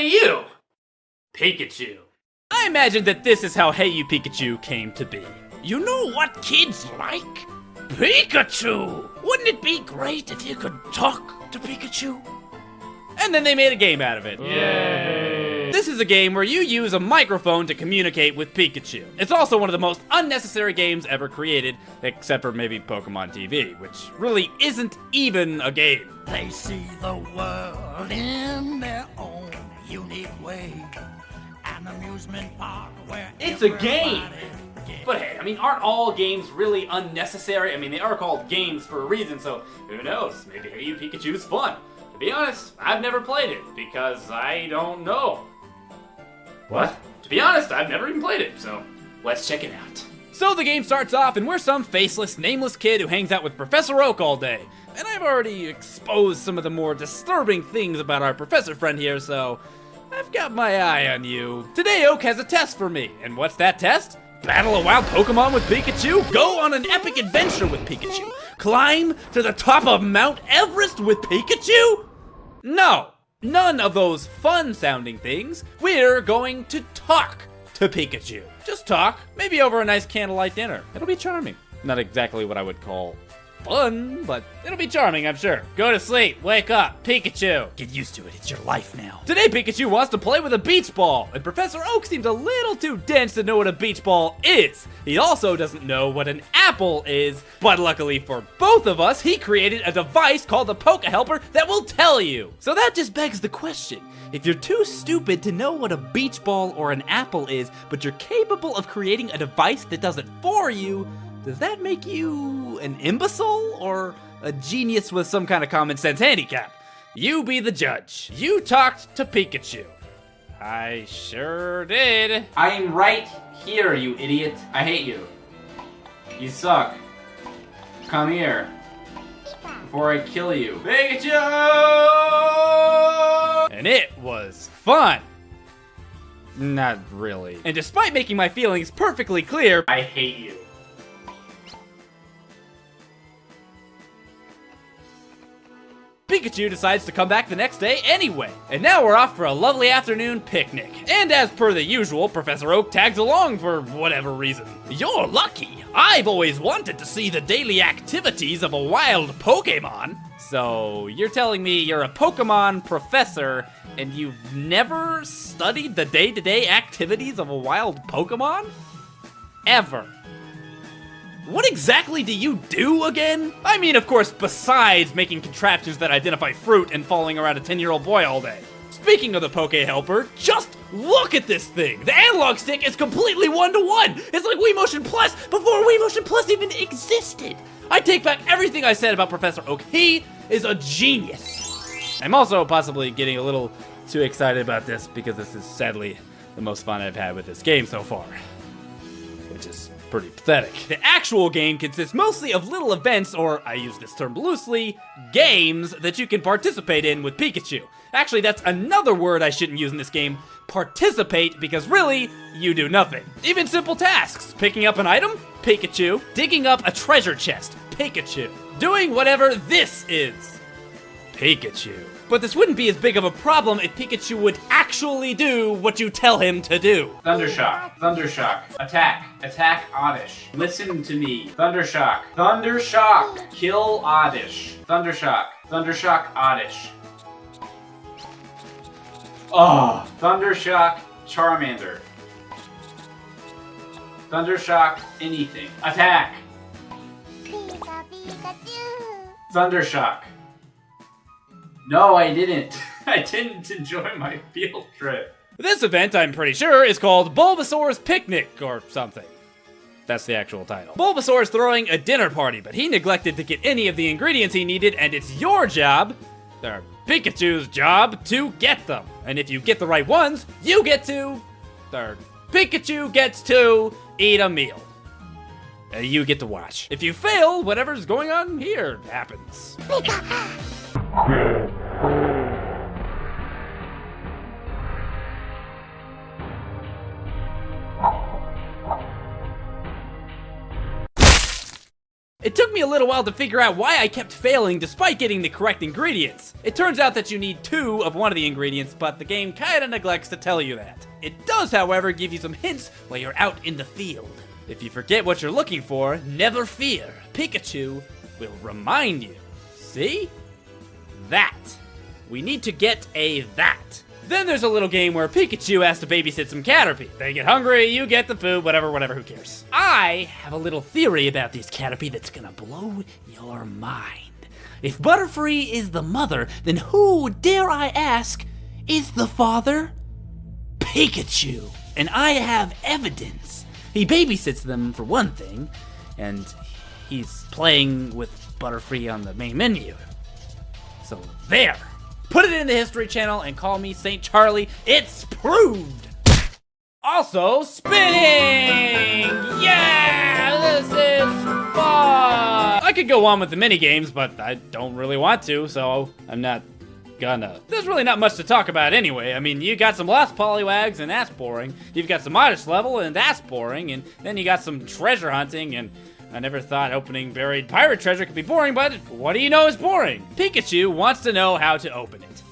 You Pikachu. I imagine that this is how Hey You Pikachu came to be. You know what kids like? Pikachu! Wouldn't it be great if you could talk to Pikachu? And then they made a game out of it. Yay! This is a game where you use a microphone to communicate with Pikachu. It's also one of the most unnecessary games ever created, except for maybe Pokemon TV, which really isn't even a game. They see the world in their own unique way. An amusement park where It's a game! But hey, I mean, aren't all games really unnecessary? I mean, they are called games for a reason, so who knows? Maybe Hey You Pikachu's fun. To be honest, I've never played it, because I don't know. What? To be honest, I've never even played it, so let's check it out. So the game starts off, and we're some faceless, nameless kid who hangs out with Professor Oak all day. And I've already exposed some of the more disturbing things about our professor friend here, so I've got my eye on you. Today, Oak has a test for me, and what's that test? Battle a wild Pokemon with Pikachu? Go on an epic adventure with Pikachu? Climb to the top of Mount Everest with Pikachu? No, none of those fun-sounding things. We're going to talk to Pikachu. Just talk, maybe over a nice candlelight dinner. It'll be charming. Not exactly what I would call fun, but it'll be charming, I'm sure. Go to sleep, wake up, Pikachu. Get used to it, it's your life now. Today, Pikachu wants to play with a beach ball, and Professor Oak seems a little too dense to know what a beach ball is. He also doesn't know what an apple is, but luckily for both of us, he created a device called the Poke Helper that will tell you. So that just begs the question. If you're too stupid to know what a beach ball or an apple is, but you're capable of creating a device that does it for you, does that make you an imbecile or a genius with some kind of common sense handicap? You be the judge. You talked to Pikachu. I sure did. I'm right here, you idiot. I hate you. You suck. Come here. Before I kill you. Pikachu! And it was fun. Not really. And despite making my feelings perfectly clear, I hate you. Pikachu decides to come back the next day anyway. And now we're off for a lovely afternoon picnic. And as per the usual, Professor Oak tags along for whatever reason. You're lucky. I've always wanted to see the daily activities of a wild Pokemon. So you're telling me you're a Pokemon professor and you've never studied the day-to-day activities of a wild Pokemon? Ever. What exactly do you do again? I mean, of course, besides making contraptions that identify fruit and following around a 10-year-old boy all day. Speaking of the Poke Helper, just look at this thing! The analog stick is completely one-to-one! It's like Wii Motion Plus before Wii Motion Plus even existed! I take back everything I said about Professor Oak. He is a genius! I'm also possibly getting a little too excited about this because this is sadly the most fun I've had with this game so far. Which is pretty pathetic. The actual game consists mostly of little events, or I use this term loosely, games that you can participate in with Pikachu. Actually, that's another word I shouldn't use in this game, participate, because really, you do nothing. Even simple tasks, picking up an item, Pikachu, digging up a treasure chest, Pikachu, doing whatever this is, Pikachu. But this wouldn't be as big of a problem if Pikachu would actually do what you tell him to do. Thundershock, Thundershock, attack, attack Oddish. Listen to me, Thundershock, Thundershock, kill Oddish. Thundershock, Thundershock Oddish. Oh, Thundershock Charmander. Thundershock anything. Attack. Thundershock. No, I didn't. I didn't enjoy my field trip. This event, I'm pretty sure, is called Bulbasaur's Picnic or something. That's the actual title. Bulbasaur is throwing a dinner party, but he neglected to get any of the ingredients he needed, and it's your job, or Pikachu's job, to get them. And if you get the right ones, you get to, or Pikachu gets to eat a meal. You get to watch. If you fail, whatever's going on here happens. It took me a little while to figure out why I kept failing despite getting the correct ingredients. It turns out that you need 2 of one of the ingredients, but the game kinda neglects to tell you that. It does, however, give you some hints while you're out in the field. If you forget what you're looking for, never fear. Pikachu will remind you. See? That. We need to get a that. Then there's a little game where Pikachu has to babysit some Caterpie. They get hungry, you get the food, whatever, who cares? I have a little theory about these Caterpie that's gonna blow your mind. If Butterfree is the mother, then who, dare I ask, is the father? Pikachu. And I have evidence. He babysits them for one thing, and he's playing with Butterfree on the main menu. So there. Put it in the History Channel and call me St. Charlie. It's proved! Also, spinning! Yeah, this is fun! I could go on with the mini games, but I don't really want to, so I'm not gonna. There's really not much to talk about anyway. I mean, you got some Lost Poliwags, and that's boring. You've got some Modest Level, and that's boring. And then you got some treasure hunting, and I never thought opening buried pirate treasure could be boring, but what do you know is boring? Pikachu wants to know how to open it.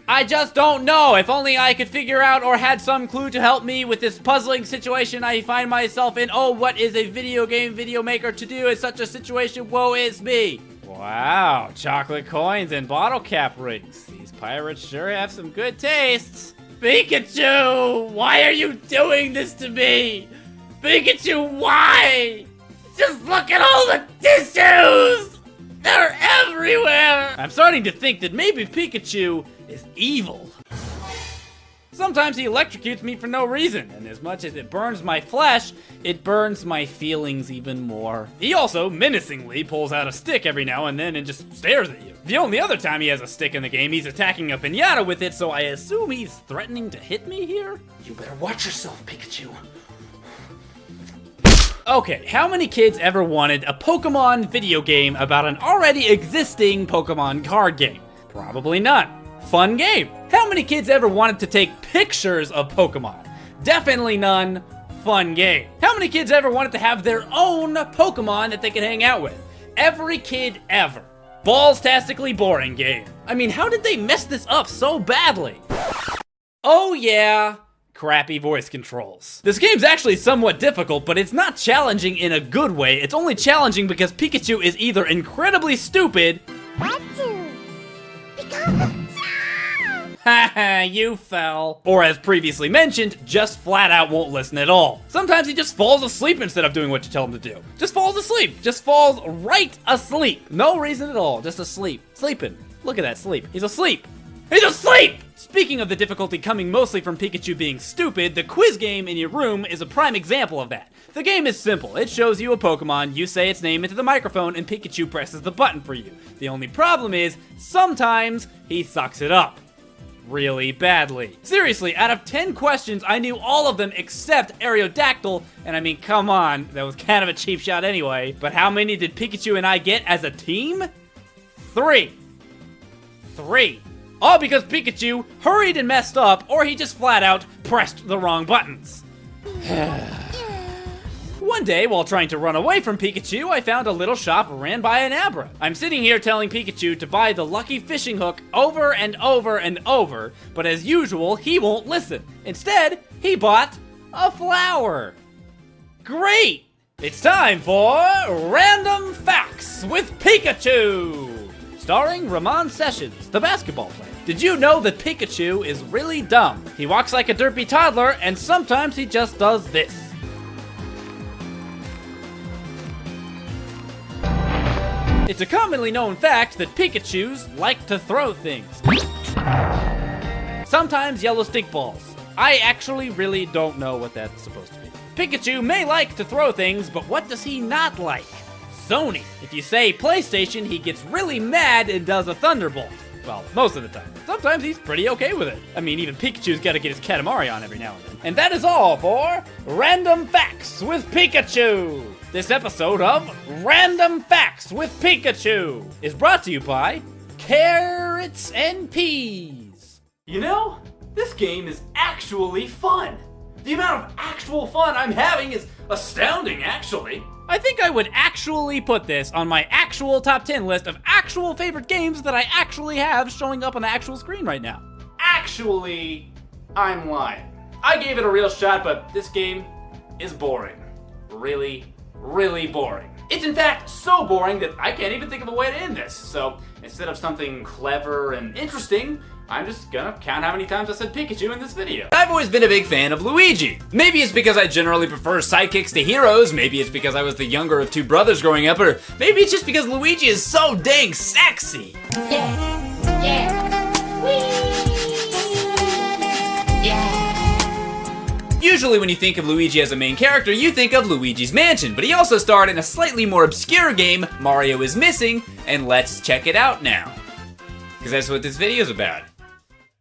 I just don't know. If only I could figure out or had some clue to help me with this puzzling situation I find myself in. Oh, what is a video game video maker to do in such a situation? Woe is me. Wow, chocolate coins and bottle cap rings. These pirates sure have some good tastes. Pikachu, why are you doing this to me? Pikachu, why? Just look at all the tissues! They're everywhere! I'm starting to think that maybe Pikachu is evil. Sometimes he electrocutes me for no reason, and as much as it burns my flesh, it burns my feelings even more. He also menacingly pulls out a stick every now and then and just stares at you. The only other time he has a stick in the game, he's attacking a piñata with it, so I assume he's threatening to hit me here? You better watch yourself, Pikachu. Okay, how many kids ever wanted a Pokemon video game about an already existing Pokemon card game? Probably none. Fun game. How many kids ever wanted to take pictures of Pokemon? Definitely none. Fun game. How many kids ever wanted to have their own Pokemon that they could hang out with? Every kid ever. Balls-tastically boring game. I mean, how did they mess this up so badly? Oh yeah. Crappy voice controls. This game's actually somewhat difficult, but it's not challenging in a good way. It's only challenging because Pikachu is either incredibly stupid. Haha, you fell. Or as previously mentioned, just flat out won't listen at all. Sometimes he just falls asleep instead of doing what you tell him to do. Just falls asleep. Just falls right asleep. No reason at all, just asleep. Sleeping. Look at that sleep. He's asleep. He's asleep! Speaking of the difficulty coming mostly from Pikachu being stupid, the quiz game in your room is a prime example of that. The game is simple. It shows you a Pokemon, you say its name into the microphone, and Pikachu presses the button for you. The only problem is, sometimes he sucks it up. Really badly. Seriously, out of 10 questions, I knew all of them except Aerodactyl, and I mean, come on, that was kind of a cheap shot anyway. But how many did Pikachu and I get as a team? 3. All because Pikachu hurried and messed up, or he just flat out pressed the wrong buttons. One day, while trying to run away from Pikachu, I found a little shop ran by an Abra. I'm sitting here telling Pikachu to buy the lucky fishing hook over and over and over, but as usual, he won't listen. Instead, he bought a flower. Great! It's time for Random Facts with Pikachu! Starring Ramon Sessions, the basketball player. Did you know that Pikachu is really dumb? He walks like a derpy toddler, and sometimes he just does this. It's a commonly known fact that Pikachus like to throw things. Sometimes yellow stink balls. I actually really don't know what that's supposed to be. Pikachu may like to throw things, but what does he not like? Sony. If you say PlayStation, he gets really mad and does a Thunderbolt. Well, most of the time. Sometimes he's pretty okay with it. I mean, even Pikachu's gotta get his Katamari on every now and then. And that is all for Random Facts with Pikachu! This episode of Random Facts with Pikachu is brought to you by Carrots and Peas. You know, this game is actually fun. The amount of actual fun I'm having is astounding, actually. I think I would actually put this on my actual top 10 list of actual favorite games that I actually have showing up on the actual screen right now. Actually, I'm lying. I gave it a real shot, but this game is boring. Really, really boring. It's in fact so boring that I can't even think of a way to end this. So instead of something clever and interesting, I'm just gonna count how many times I said Pikachu in this video. I've always been a big fan of Luigi. Maybe it's because I generally prefer sidekicks to heroes, maybe it's because I was the younger of two brothers growing up, or maybe it's just because Luigi is so dang sexy. Yeah, yeah, wee, yeah. Usually when you think of Luigi as a main character, you think of Luigi's Mansion, but he also starred in a slightly more obscure game, Mario is Missing, and let's check it out now. Because that's what this video's about.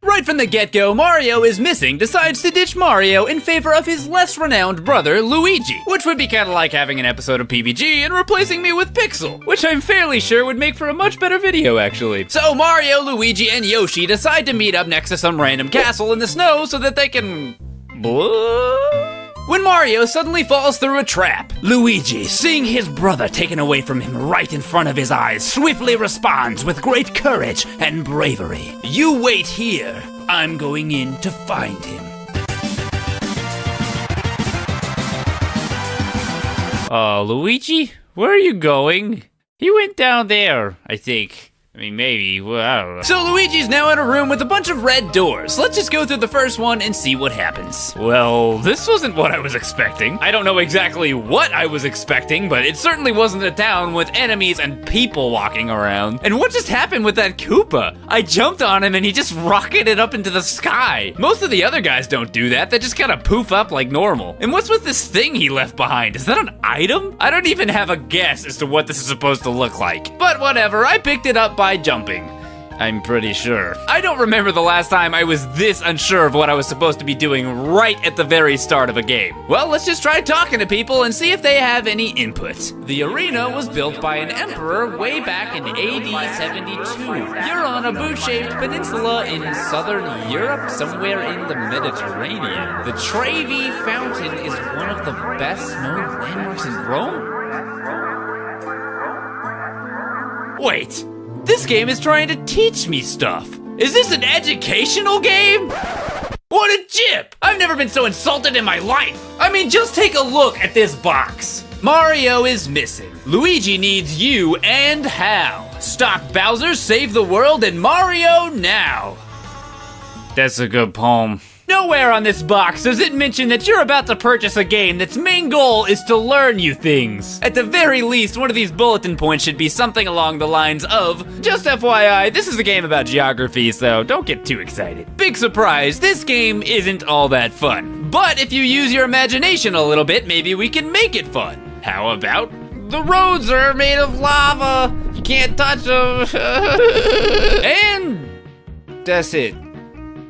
Right from the get-go, Mario is Missing decides to ditch Mario in favor of his less renowned brother, Luigi. Which would be kinda like having an episode of PBG and replacing me with Pixel. Which I'm fairly sure would make for a much better video, actually. So Mario, Luigi, and Yoshi decide to meet up next to some random castle in the snow so that they can... when Mario suddenly falls through a trap. Luigi, seeing his brother taken away from him right in front of his eyes, swiftly responds with great courage and bravery. You wait here. I'm going in to find him. Luigi? Where are you going? He went down there, I think. I mean, maybe, well, I don't know. So Luigi's now in a room with a bunch of red doors. Let's just go through the first one and see what happens. Well, this wasn't what I was expecting. I don't know exactly what I was expecting, but it certainly wasn't a town with enemies and people walking around. And what just happened with that Koopa? I jumped on him and he just rocketed up into the sky. Most of the other guys don't do that. They just kind of poof up like normal. And what's with this thing he left behind? Is that an item? I don't even have a guess as to what this is supposed to look like. But whatever, I picked it up by jumping. I'm pretty sure. I don't remember the last time I was this unsure of what I was supposed to be doing right at the very start of a game. Well, let's just try talking to people and see if they have any input. The arena was built by an emperor way back in AD 72. You're on a boot-shaped peninsula in southern Europe, somewhere in the Mediterranean. The Trevi Fountain is one of the best-known landmarks in Rome? Wait. This game is trying to teach me stuff. Is this an educational game? What a jip! I've never been so insulted in my life. I mean, just take a look at this box. Mario is missing. Luigi needs you and Hal. Stop Bowser, save the world, and Mario now. That's a good poem. Nowhere on this box does it mention that you're about to purchase a game that's main goal is to learn you things. At the very least, one of these bulletin points should be something along the lines of, just FYI, this is a game about geography, so don't get too excited. Big surprise, this game isn't all that fun. But if you use your imagination a little bit, maybe we can make it fun. How about, the roads are made of lava, you can't touch them. And that's it.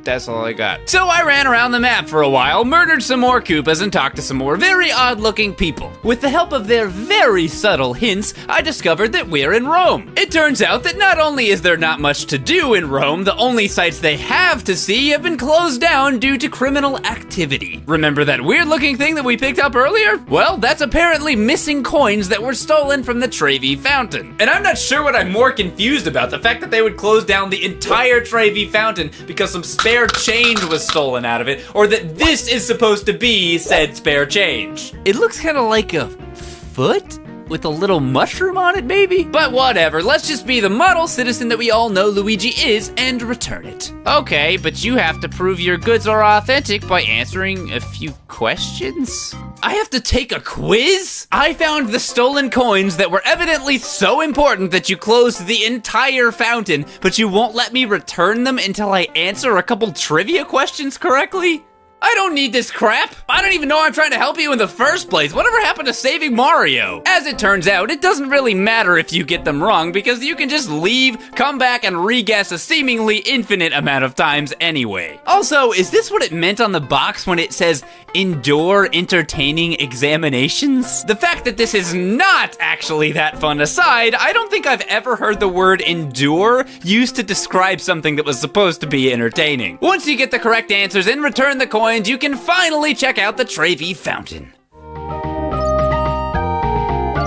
That's all I got. So I ran around the map for a while, murdered some more Koopas, and talked to some more very odd-looking people. With the help of their very subtle hints, I discovered that we're in Rome. It turns out that not only is there not much to do in Rome, the only sites they have to see have been closed down due to criminal activity. Remember that weird-looking thing that we picked up earlier? Well, that's apparently missing coins that were stolen from the Trevi Fountain. And I'm not sure what I'm more confused about, the fact that they would close down the entire Trevi Fountain because some spare change was stolen out of it, or that this is supposed to be said spare change. It looks kind of like a foot with a little mushroom on it, maybe? But whatever, let's just be the model citizen that we all know Luigi is and return it. Okay, but you have to prove your goods are authentic by answering a few questions? I have to take a quiz? I found the stolen coins that were evidently so important that you closed the entire fountain, but you won't let me return them until I answer a couple trivia questions correctly? I don't need this crap. I don't even know I'm trying to help you in the first place. Whatever happened to saving Mario? As it turns out, it doesn't really matter if you get them wrong because you can just leave, come back, and re-guess a seemingly infinite amount of times anyway. Also, is this what it meant on the box when it says, endure entertaining examinations? The fact that this is not actually that fun aside, I don't think I've ever heard the word endure used to describe something that was supposed to be entertaining. Once you get the correct answers and return the coins, lines, you can finally check out the Trevi Fountain.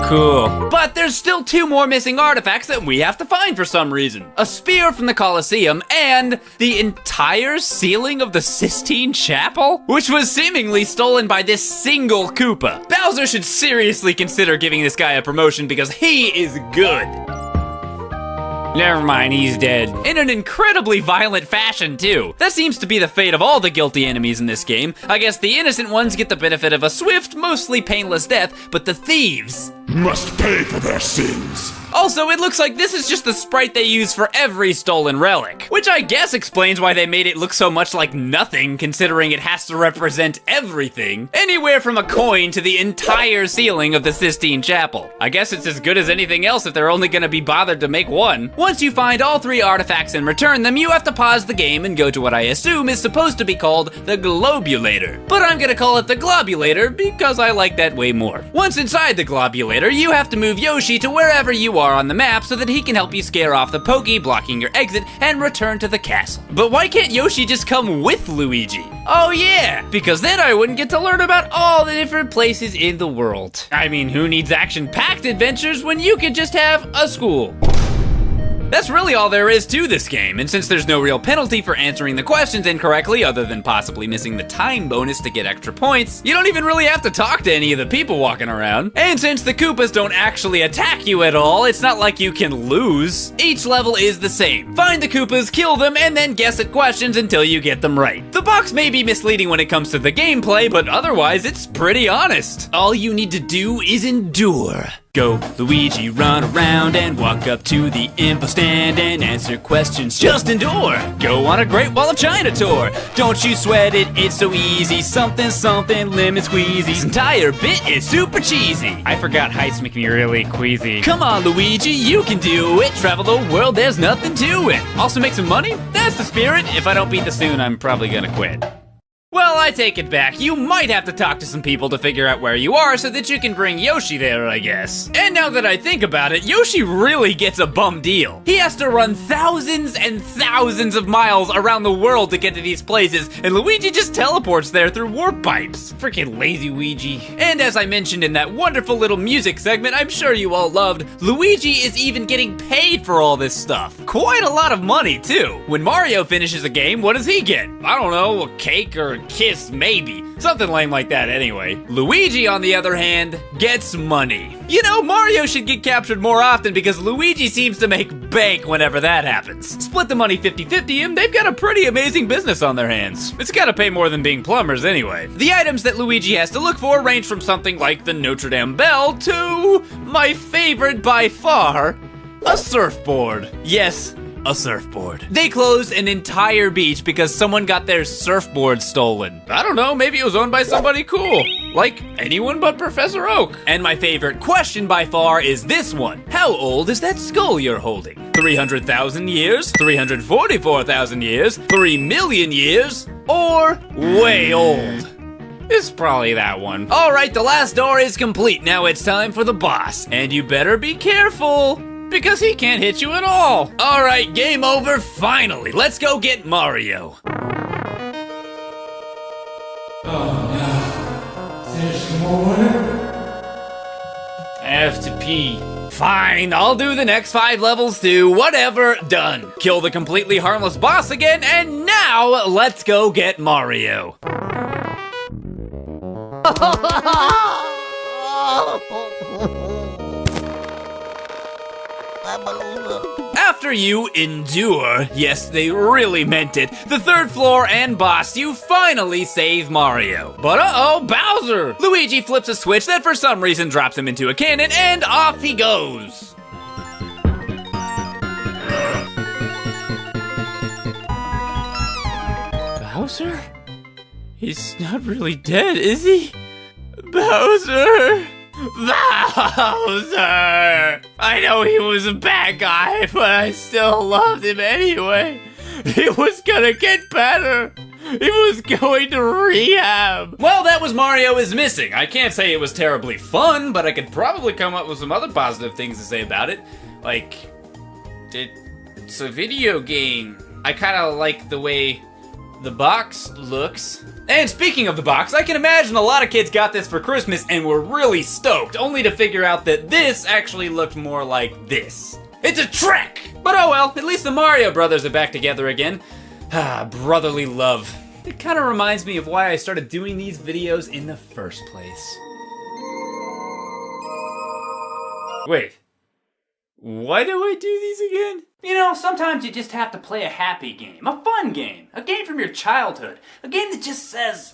Cool. But there's still 2 more missing artifacts that we have to find for some reason. A spear from the Colosseum and the entire ceiling of the Sistine Chapel, which was seemingly stolen by this single Koopa. Bowser should seriously consider giving this guy a promotion because he is good. Never mind, he's dead. In an incredibly violent fashion, too. That seems to be the fate of all the guilty enemies in this game. I guess the innocent ones get the benefit of a swift, mostly painless death, but the thieves must pay for their sins. Also, it looks like this is just the sprite they use for every stolen relic, which I guess explains why they made it look so much like nothing, considering it has to represent everything. Anywhere from a coin to the entire ceiling of the Sistine Chapel. I guess it's as good as anything else if they're only gonna be bothered to make one. Once you find all 3 artifacts and return them, you have to pause the game and go to what I assume is supposed to be called the Globulator. But I'm gonna call it the Globulator because I like that way more. Once inside the Globulator, you have to move Yoshi to wherever you are on the map so that he can help you scare off the Pokey blocking your exit and return to the castle. But why can't Yoshi just come with Luigi? Oh yeah, because then I wouldn't get to learn about all the different places in the world. I mean, who needs action-packed adventures when you could just have a school? That's really all there is to this game, and since there's no real penalty for answering the questions incorrectly other than possibly missing the time bonus to get extra points, you don't even really have to talk to any of the people walking around. And since the Koopas don't actually attack you at all, it's not like you can lose. Each level is the same. Find the Koopas, kill them, and then guess at questions until you get them right. The box may be misleading when it comes to the gameplay, but otherwise it's pretty honest. All you need to do is endure. Go, Luigi, run around and walk up to the info stand and answer questions. Just endure. Go on a Great Wall of China tour. Don't you sweat it, it's so easy. Something, something, lemon squeezy. This entire bit is super cheesy. I forgot heights make me really queasy. Come on, Luigi, you can do it. Travel the world, there's nothing to it. Also make some money? That's the spirit. If I don't beat this soon, I'm probably gonna quit. Well, I take it back. You might have to talk to some people to figure out where you are so that you can bring Yoshi there, I guess. And now that I think about it, Yoshi really gets a bum deal. He has to run thousands and thousands of miles around the world to get to these places, and Luigi just teleports there through warp pipes. Freaking lazy Luigi. And as I mentioned in that wonderful little music segment I'm sure you all loved, Luigi is even getting paid for all this stuff. Quite a lot of money, too. When Mario finishes a game, what does he get? I don't know, a cake or a kiss, maybe. Something lame like that anyway. Luigi, on the other hand, gets money. You know, Mario should get captured more often because Luigi seems to make bank whenever that happens. Split the money 50-50 and they've got a pretty amazing business on their hands. It's gotta pay more than being plumbers anyway. The items that Luigi has to look for range from something like the Notre Dame Bell to my favorite by far, a surfboard. Yes, a surfboard. They closed an entire beach because someone got their surfboard stolen. I don't know, maybe it was owned by somebody cool. Like anyone but Professor Oak. And my favorite question by far is this one. How old is that skull you're holding? 300,000 years? 344,000 years? 3 million years? Or way old? It's probably that one. All right, the last door is complete. Now it's time for the boss. And you better be careful, because he can't hit you at all. All right, game over, finally. Let's go get Mario. There's more? I have to pee. Fine, I'll do the next 5 levels too. Whatever, done. Kill the completely harmless boss again, and now let's go get Mario. After you endure, yes, they really meant it, the 3rd floor and boss, you finally save Mario. But uh-oh, Bowser! Luigi flips a switch that for some reason drops him into a cannon, and off he goes. Bowser? He's not really dead, is he? Bowser! Bowser! I know he was a bad guy, but I still loved him anyway. He was gonna get better. He was going to rehab. Well, that was Mario is Missing. I can't say it was terribly fun, but I could probably come up with some other positive things to say about it. Like, it's a video game. I kind of like the way the box looks... And speaking of the box, I can imagine a lot of kids got this for Christmas and were really stoked, only to figure out that this actually looked more like this. It's a trick! But oh well, at least the Mario brothers are back together again. Ah, brotherly love. It kind of reminds me of why I started doing these videos in the first place. Wait. Why do I do these again? You know, sometimes you just have to play a happy game, a fun game, a game from your childhood, a game that just says...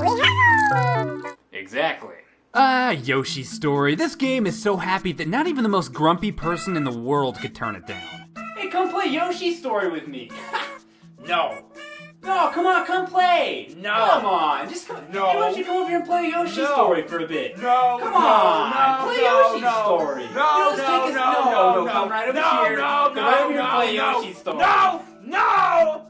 Exactly. Yoshi's Story. This game is so happy that not even the most grumpy person in the world could turn it down. Hey, come play Yoshi's Story with me. No. No, come on, come play. No. Come on, just come. No. Hey, why don't you come over here and play Yoshi's Story for a bit? No. Come on, no, play no, Yoshi's no, Story. No, Let's take us. No, come right over here. Come right over here and play Yoshi's Story. No!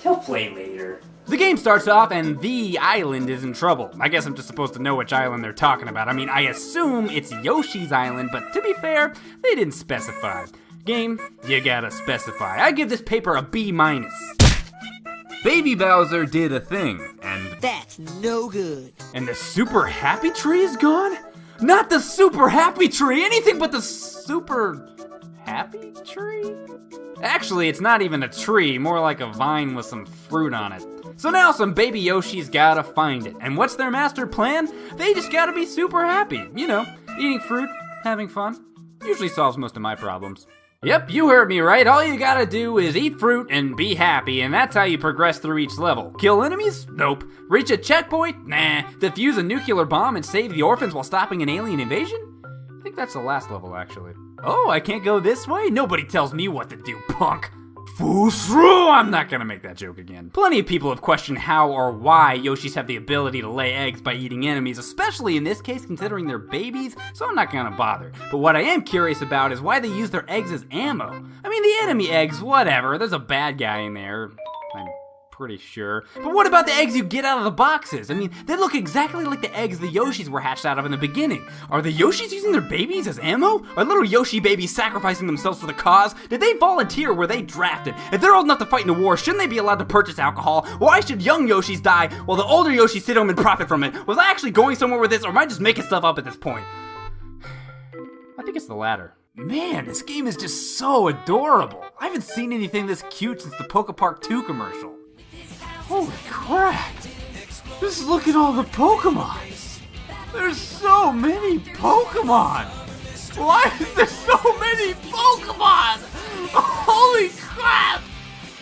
He'll play later. The game starts off and the island is in trouble. I guess I'm just supposed to know which island they're talking about. I mean, I assume it's Yoshi's island, but to be fair, they didn't specify. Game, you gotta specify. I give this paper a B-. Baby Bowser did a thing, and... That's no good. And the super happy tree is gone? Not the super happy tree, anything but the super happy tree? Actually, it's not even a tree, more like a vine with some fruit on it. So now some baby Yoshi's gotta find it. And what's their master plan? They just gotta be super happy. You know, eating fruit, having fun. Usually solves most of my problems. Yep, you heard me right. All you gotta do is eat fruit and be happy, and that's how you progress through each level. Kill enemies? Nope. Reach a checkpoint? Nah. Defuse a nuclear bomb and save the orphans while stopping an alien invasion? I think that's the last level, actually. Oh, I can't go this way? Nobody tells me what to do, punk. Fool, I'm not gonna make that joke again. Plenty of people have questioned how or why Yoshis have the ability to lay eggs by eating enemies, especially in this case considering they're babies, so I'm not gonna bother. But what I am curious about is why they use their eggs as ammo. I mean, the enemy eggs, whatever, there's a bad guy in there. I'm pretty sure. But what about the eggs you get out of the boxes? I mean, they look exactly like the eggs the Yoshis were hatched out of in the beginning. Are the Yoshis using their babies as ammo? Are little Yoshi babies sacrificing themselves for the cause? Did they volunteer or were they drafted? If they're old enough to fight in a war, shouldn't they be allowed to purchase alcohol? Why should young Yoshis die while the older Yoshis sit home and profit from it? Was I actually going somewhere with this, or am I just making stuff up at this point? I think it's the latter. Man, this game is just so adorable. I haven't seen anything this cute since the Poke Park 2 commercial. Holy crap! Just look at all the Pokemon! There's so many Pokemon! Why is there so many Pokemon? Holy crap!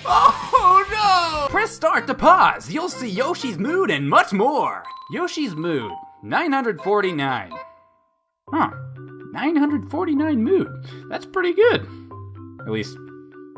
Oh no! Press start to pause. You'll see Yoshi's mood and much more. Yoshi's mood, 949. Huh, 949 mood. That's pretty good. At least,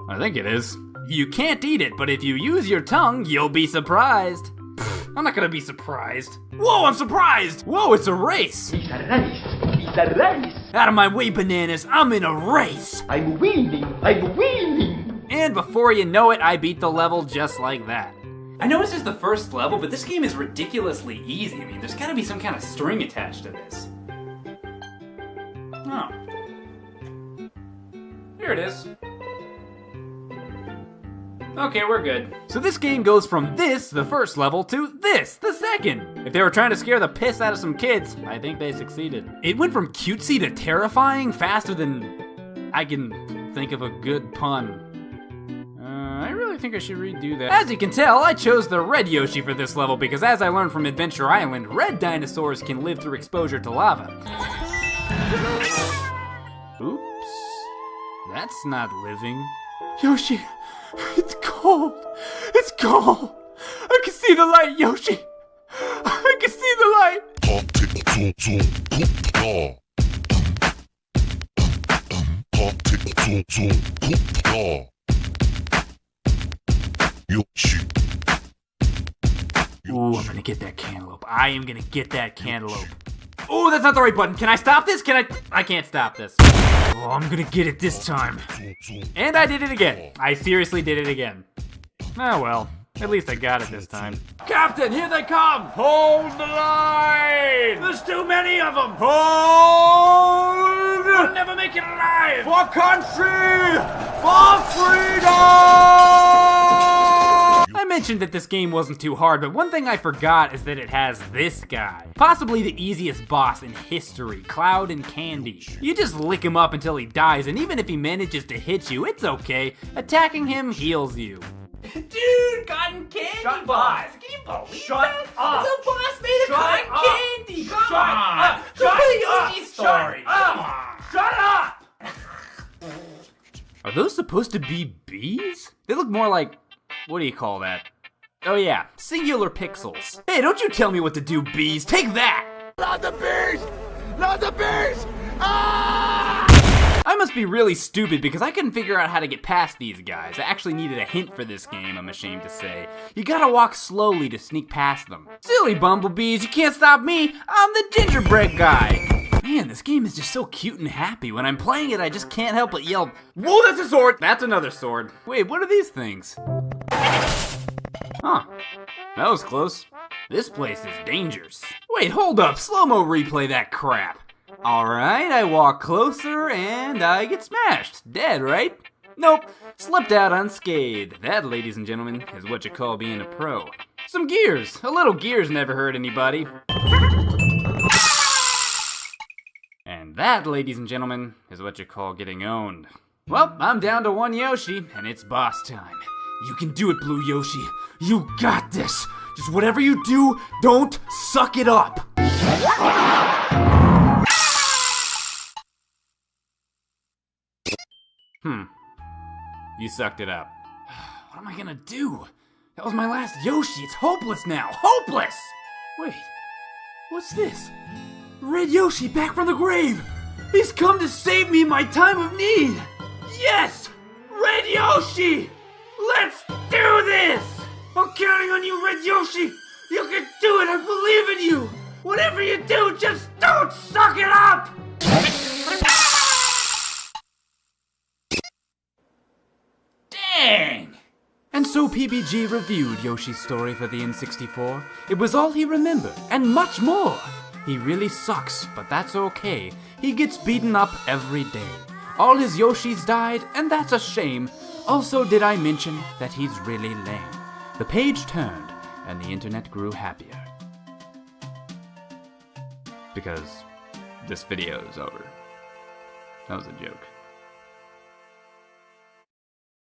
I think it is. You can't eat it, but if you use your tongue, you'll be surprised. Pfft, I'm not gonna be surprised. Whoa, I'm surprised! Whoa, it's a race! It's a race! It's a race! Out of my way, bananas, I'm in a race! I'm winning! I'm winning! And before you know it, I beat the level just like that. I know this is the first level, but this game is ridiculously easy. I mean, there's gotta be some kind of string attached to this. Oh. Here it is. Okay, we're good. So this game goes from this, the first level, to this, the second. If they were trying to scare the piss out of some kids, I think they succeeded. It went from cutesy to terrifying faster than I can think of a good pun. I really think I should redo that. As you can tell, I chose the red Yoshi for this level because as I learned from Adventure Island, red dinosaurs can live through exposure to lava. Oops. That's not living. Yoshi, it's cold. It's cold. I can see the light, Yoshi. I can see the light. Ooh, I'm gonna get that cantaloupe. I am gonna get that cantaloupe. Oh, that's not the right button. Can I stop this? I can't stop this. Oh, I'm gonna get it this time. And I did it again. I seriously did it again. Oh well. At least I got it this time. Captain, here they come! Hold the line! There's too many of them! Hold! We'll never make it alive! For country! For freedom! I mentioned that this game wasn't too hard, but one thing I forgot is that it has this guy. Possibly the easiest boss in history, Cloud and Candy. You just lick him up until he dies, and even if he manages to hit you, it's okay. Attacking him heals you. Dude, cotton candy Shut boss. up. Can you believe Shut that? up. It's a boss made of Shut cotton up. candy. Come Shut on. up. Go Shut play up. Yoshi's story. Come on. Shut up! Are those supposed to be bees? They look more like, what do you call that? Oh yeah, singular pixels. Hey, don't you tell me what to do, bees. Take that! Not the bees! Not the bees! Ah! I must be really stupid because I couldn't figure out how to get past these guys. I actually needed a hint for this game, I'm ashamed to say. You gotta walk slowly to sneak past them. Silly bumblebees, you can't stop me! I'm the gingerbread guy! Man, this game is just so cute and happy. When I'm playing it, I just can't help but yell, "Whoa, that's a sword!" That's another sword. Wait, what are these things? Huh, that was close. This place is dangerous. Wait, hold up, slow-mo replay that crap. Alright, I walk closer and I get smashed. Dead, right? Nope, slipped out unscathed. That, ladies and gentlemen, is what you call being a pro. Some gears. A little gears never hurt anybody. And that, ladies and gentlemen, is what you call getting owned. Well, I'm down to one Yoshi, and it's boss time. You can do it, Blue Yoshi. You got this. Just whatever you do, don't suck it up. You sucked it up. What am I gonna do? That was my last Yoshi. It's hopeless now. Hopeless! Wait, what's this? Red Yoshi back from the grave! He's come to save me in my time of need! Yes! Red Yoshi! Let's do this! I'm counting on you, Red Yoshi! You can do it! I believe in you! Whatever you do, just don't suck it up! Dang! And so PBG reviewed Yoshi's story for the N64. It was all he remembered, and much more! He really sucks, but that's okay. He gets beaten up every day. All his Yoshis died, and that's a shame. Also, did I mention that he's really lame? The page turned, and the internet grew happier. Because this video is over. That was a joke.